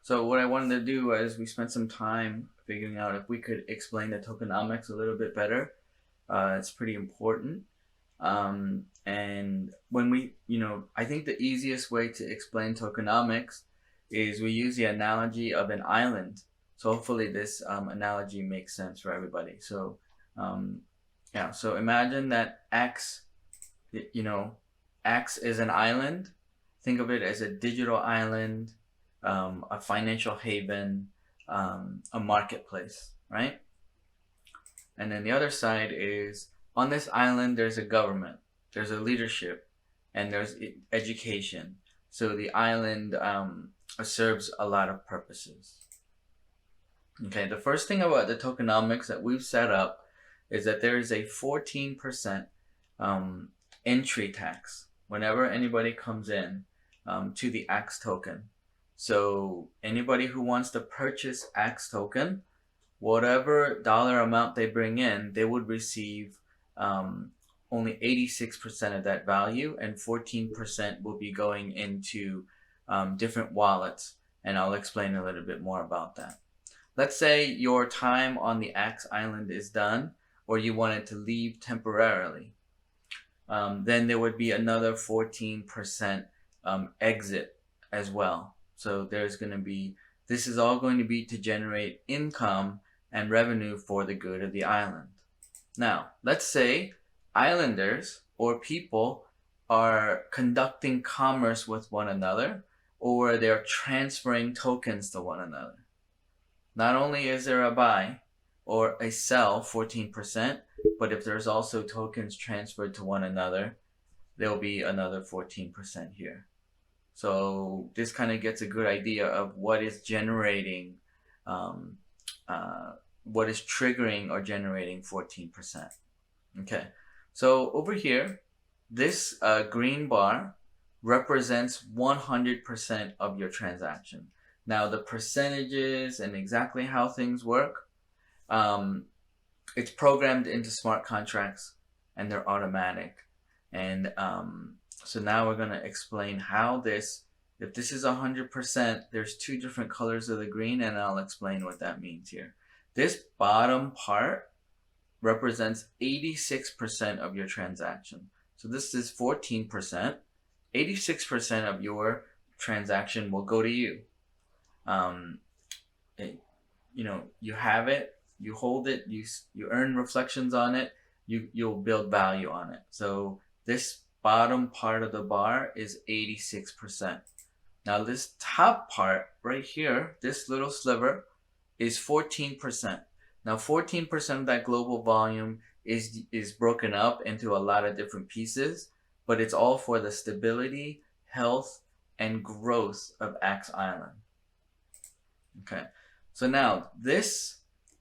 So what I wanted to do was we spent some time figuring out if we could explain the tokenomics a little bit better. It's pretty important. And when I think the easiest way to explain tokenomics is we use the analogy of an island. So hopefully this analogy makes sense for everybody. So um, yeah, so imagine that you know, X is an island. Think of it as a digital island, a financial haven, a marketplace, right? And then the other side is on this island, there's a government, there's a leadership, and there's education. So the island serves a lot of purposes. Okay, the first thing about the tokenomics that we've set up is that there is a 14% um, entry tax whenever anybody comes in to the Axe token. So anybody who wants to purchase Axe token, whatever dollar amount they bring in, they would receive um, only 86% of that value, and 14% will be going into different wallets. And I'll explain a little bit more about that. Let's say your time on the Axe Island is done, or you wanted to leave temporarily. Then there would be another 14% exit as well. So this is all going to be to generate income and revenue for the good of the island. Now, let's say islanders or people are conducting commerce with one another, or they're transferring tokens to one another. Not only is there a buy or a sell 14%, but if there's also tokens transferred to one another, there'll be another 14% here. So this kind of gets a good idea of what is generating, um, what is triggering or generating 14%. Okay, so over here, this green bar represents 100% of your transaction. Now the percentages and exactly how things work, um, it's programmed into smart contracts and they're automatic. And so now we're going to explain how if this is 100%, there's two different colors of the green, and I'll explain what that means here. This bottom part represents 86% of your transaction. So this is 14%. 86% of your transaction will go to you. You have it, you hold it, you earn reflections on it, you'll build value on it. So this bottom part of the bar is 86%. Now this top part right here, this little sliver, is 14%. Now 14% of that global volume is broken up into a lot of different pieces, but it's all for the stability, health, and growth of Axe Island. Okay, so now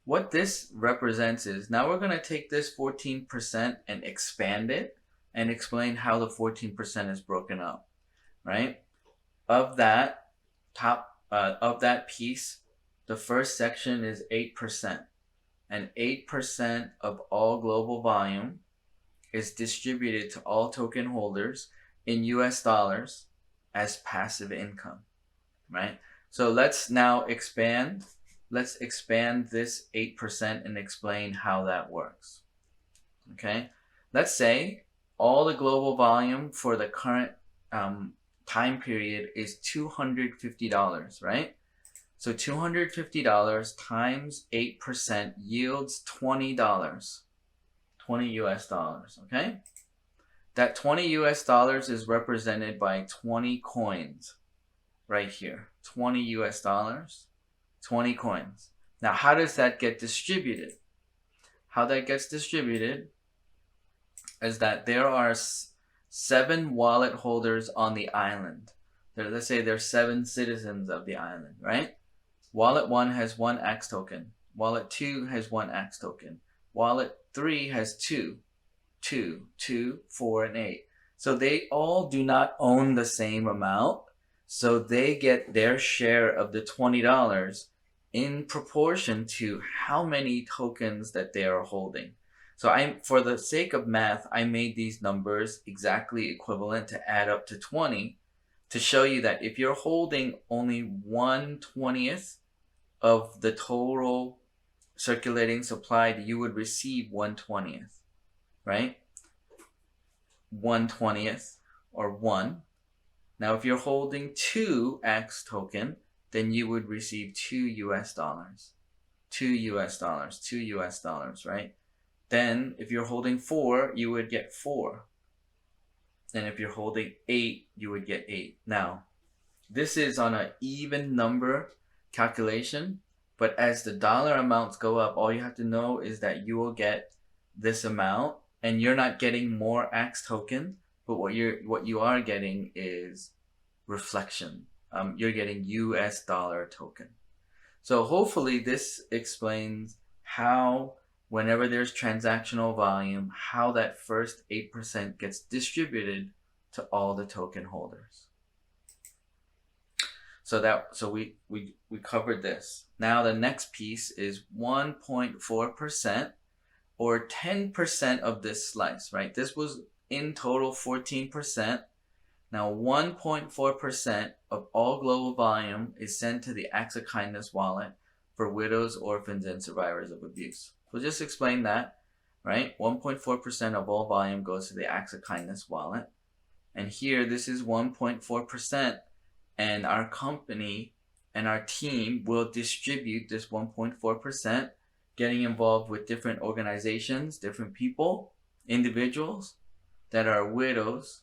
what this represents is, now we're going to take this 14% and expand it and explain how the 14% is broken up, right? Of that of that piece, the first section is 8%, and 8% of all global volume is distributed to all token holders in US dollars as passive income, right? So let's expand this 8% and explain how that works. Okay, let's say all the global volume for the current time period is $250, right? So $250 times 8% yields $20, 20 US dollars, okay? That 20 US dollars is represented by 20 coins right here. 20 US dollars, 20 coins. Now, how does that get distributed? How that gets distributed is that there are 7 wallet holders on the island. Let's say there's 7 citizens of the island, right? Wallet 1 has 1 Axe token. Wallet 2 has 1 Axe token. Wallet 3 has 2, 4, and 8. So they all do not own the same amount. So they get their share of the $20 in proportion to how many tokens that they are holding. So for the sake of math, I made these numbers exactly equivalent to add up to 20. to show you that if you're holding only 1/20th of the total circulating supply, you would receive 1/20th, right? 1/20th or 1. Now, if you're holding 2 X token, then you would receive 2 US dollars. 2 US dollars, 2 US dollars, right? Then, if you're holding 4, you would get 4. And if you're holding 8, you would get 8. Now, this is on an even number calculation, but as the dollar amounts go up, all you have to know is that you will get this amount, and you're not getting more X token, but what you are getting is reflection. You're getting US dollar token. So hopefully this explains how, whenever there's transactional volume, how that first 8% gets distributed to all the token holders. So we covered this. Now the next piece is 1.4% or 10% of this slice, right? This was in total 14%. Now 1.4% of all global volume is sent to the Acts of Kindness wallet for widows, orphans, and survivors of abuse. So just explain that, right? 1.4% of all volume goes to the Acts of Kindness wallet. And here, this is 1.4%, and our company and our team will distribute this 1.4%, getting involved with different organizations, different people, individuals that are widows,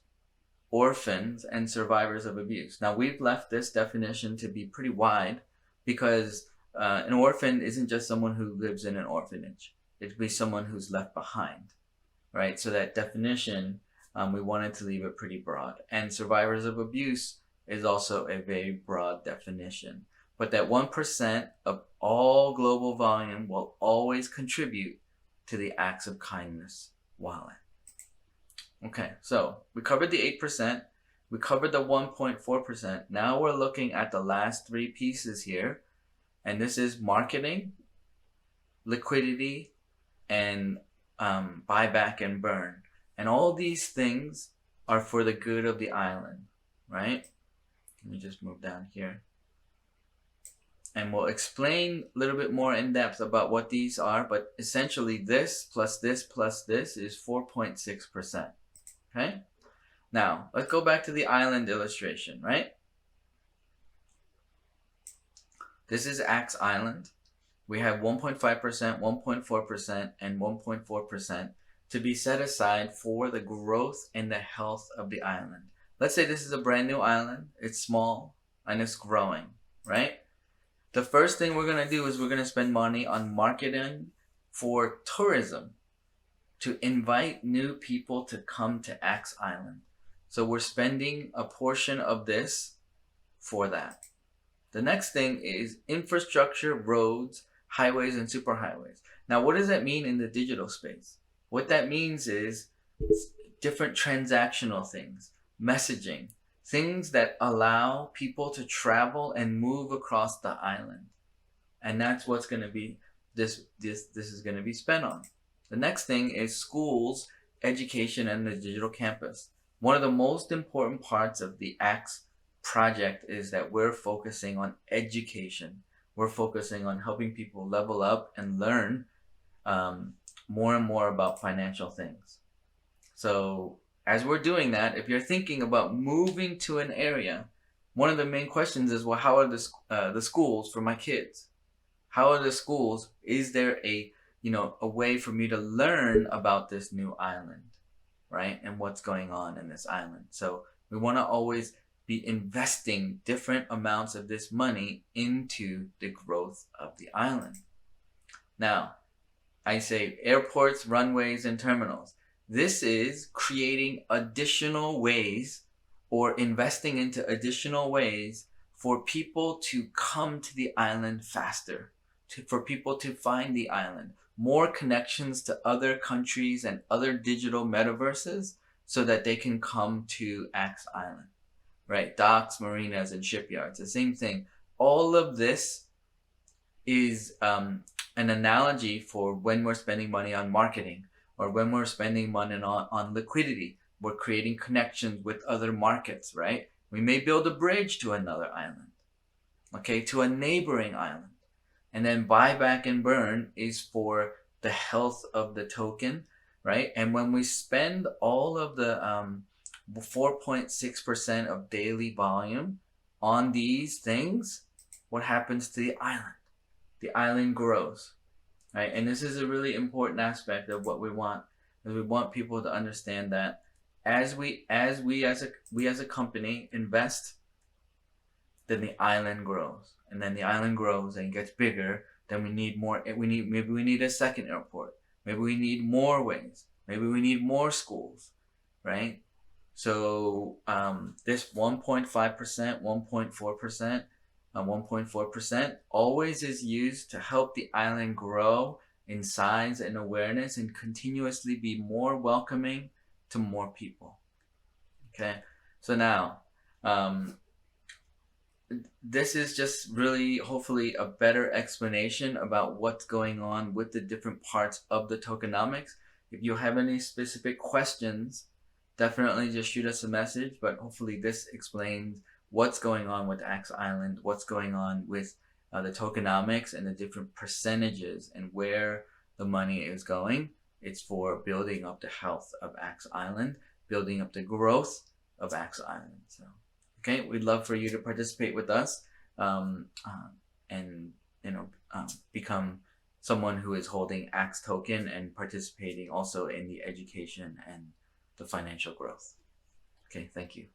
orphans, and survivors of abuse. Now, we've left this definition to be pretty wide because an orphan isn't just someone who lives in an orphanage. It could be someone who's left behind, right? So that definition, we wanted to leave it pretty broad. And survivors of abuse is also a very broad definition. But that 1% of all global volume will always contribute to the Acts of Kindness wallet. Okay, so we covered the 8%, we covered the 1.4%. Now we're looking at the last 3 pieces here, and this is marketing, liquidity, and buyback and burn. And all these things are for the good of the island, right? Let me just move down here. And we'll explain a little bit more in depth about what these are, but essentially this plus this plus this is 4.6%. Okay? Now, let's go back to the island illustration, right? This is Axe Island. We have 1.5%, 1.4%, and 1.4% to be set aside for the growth and the health of the island. Let's say this is a brand new island. It's small and it's growing, right? The first thing we're going to do is we're going to spend money on marketing for tourism to invite new people to come to Axe Island. So we're spending a portion of this for that. The next thing is infrastructure, roads, highways, and superhighways. Now, what does that mean in the digital space? What that means is different transactional things, messaging, things that allow people to travel and move across the island. And that's what's going to be, this is going to be spent on. The next thing is schools, education, and the digital campus. One of the most important parts of the Axe project is that we're focusing on education. We're focusing on helping people level up and learn more and more about financial things. So as we're doing that, if you're thinking about moving to an area, one of the main questions is, well, how are the schools for my kids? How are the schools? Is there a way for me to learn about this new island, right? And what's going on in this island. So we want to always be investing different amounts of this money into the growth of the island. Now, I say airports, runways, and terminals. This is creating additional ways or investing into additional ways for people to come to the island faster, for people to find the island, more connections to other countries and other digital metaverses so that they can come to Axe Island, right? Docks, marinas, and shipyards, the same thing. All of this is an analogy for when we're spending money on marketing or when we're spending money on liquidity. We're creating connections with other markets, right? We may build a bridge to another island, okay, to a neighboring island. And then buyback and burn is for the health of the token, right? And when we spend all of the 4.6% of daily volume on these things, what happens to the island? The island grows, right? And this is a really important aspect of what we want, is we want people to understand that we as a company invest, then the island grows, and then the island grows and gets bigger. Then we need more. Maybe we need a second airport. Maybe we need more ways. Maybe we need more schools, right? So this 1.5%, 1.4%, 1.4% always is used to help the island grow in size and awareness and continuously be more welcoming to more people. Okay, so now this is just really hopefully a better explanation about what's going on with the different parts of the tokenomics. If you have any specific questions, definitely just shoot us a message, but hopefully this explains what's going on with Axe Island, what's going on with the tokenomics and the different percentages and where the money is going. It's for building up the health of Axe Island, building up the growth of Axe Island. So okay, we'd love for you to participate with us, and become someone who is holding Axe token and participating also in the education and the financial growth. Okay, thank you.